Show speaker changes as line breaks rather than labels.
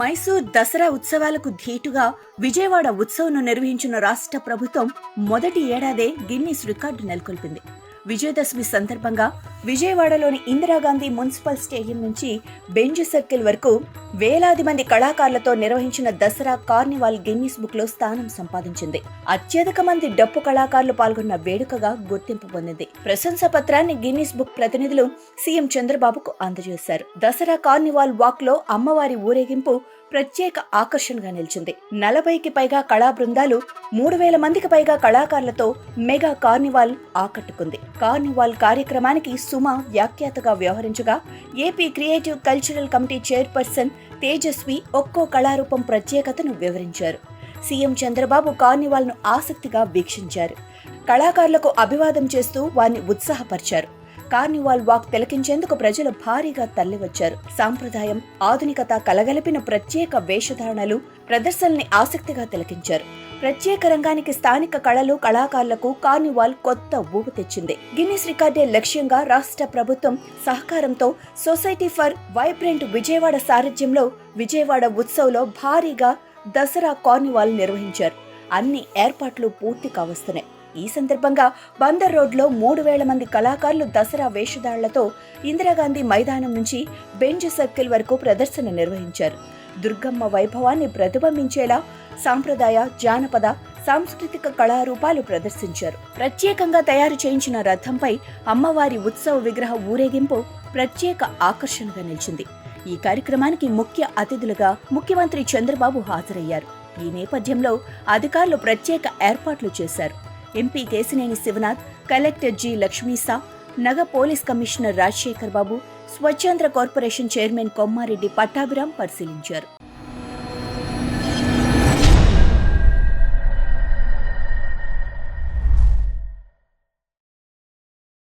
మైసూర్ దసరా ఉత్సవాలకు ధీటుగా విజయవాడ ఉత్సవంను నిర్వహించిన రాష్ట్ర ప్రభుత్వం మొదటి ఏడాదే గిన్నిస్ రికార్డు నెలకొల్పింది. విజయదశమి సందర్భంగా విజయవాడలోని ఇందిరాగాంధీ మున్సిపల్ స్టేడియం నుంచి బెంజ్ సర్కిల్ వరకు వేలాది మంది కళాకారులతో నిర్వహించిన దసరా కార్నివాల్ గిన్నిస్ బుక్ లో స్థానం సంపాదించింది. అత్యధిక మంది డప్పు కళాకారులు పాల్గొన్న వేడుకగా గుర్తింపు పొందింది. ప్రశంసా పత్రాన్ని గిన్నిస్ బుక్ ప్రతినిధులు సీఎం చంద్రబాబుకు అందజేశారు. దసరా కార్నివాల్ వాక్ లో అమ్మవారి ఊరేగింపు ప్రత్యేక ఆకర్షణగా నిలిచింది. 40కి పైగా కళా బృందాలు 3000 మందికి పైగా కళాకారులతో మెగా కార్నివాల్ ఆకట్టుకుంది. కార్నివాల్ కార్యక్రమానికి సుమ వ్యాఖ్యాతగా వ్యవహరించగా AP creative cultural committee chairperson Tejaswi ఒక్కో కళారూపం ప్రత్యేకతను వివరించారు. సీఎం చంద్రబాబు కార్నివాల్ ను ఆసక్తిగా వీక్షించారు. కళాకారులకు అభివాదం చేస్తూ వారిని ఉత్సాహపరిచారు. కార్నివాల్ వాక్ తిలకించేందుకు ప్రజలు భారీగా తరలివచ్చారు. సాంప్రదాయం, ఆధునికత కలగలిపిన ప్రత్యేక వేషధారణలు, ప్రదర్శనల్ని ఆసక్తిగా తిలకించారు. ప్రత్యేక రంగానికి స్థానిక కళలు, కళాకారులకు కార్నివాల్ కొత్త ఊపు తెచ్చింది. గిన్నిస్ రికార్డే లక్ష్యంగా రాష్ట్ర ప్రభుత్వం సహకారంతో సొసైటీ ఫర్ వైబ్రెంట్ విజయవాడ సారథ్యంలో విజయవాడ ఉత్సవ్లో భారీగా దసరా కార్నివాల్ నిర్వహించారు. అన్ని ఏర్పాట్లు పూర్తి కావస్తున్నాయి. ఈ సందర్భంగా బందర్ రోడ్లో 3000 మంది కళాకారులు దసరా వేషధాళ్లతో ఇందిరాగాంధీ మైదానం నుంచి బెంజ్ సర్కిల్ వరకు ప్రదర్శన నిర్వహించారు. దుర్గమ్మ వైభవాన్ని ప్రతిబింబించేలా సాంప్రదాయ, జానపద, సాంస్కృతిక కళారూపాలు ప్రదర్శించారు. ప్రత్యేకంగా తయారు చేయించిన రథంపై అమ్మవారి ఉత్సవ విగ్రహ ఊరేగింపు ప్రత్యేక ఆకర్షణగా నిలిచింది. ఈ కార్యక్రమానికి ముఖ్య అతిథులుగా ముఖ్యమంత్రి చంద్రబాబు హాజరయ్యారు. ఈ నేపథ్యంలో అధికారులు ప్రత్యేక ఏర్పాట్లు చేశారు. MP Kesineni Sivanath, collector G Lakshmisha, నగ పోలీస్ కమిషనర్ రాజశేఖర్ బాబు, స్వచ్ఛంద్ర కార్పొరేషన్ చైర్మన్ కొమ్మారెడ్డి పట్టాభిరాం పరిశీలించారు.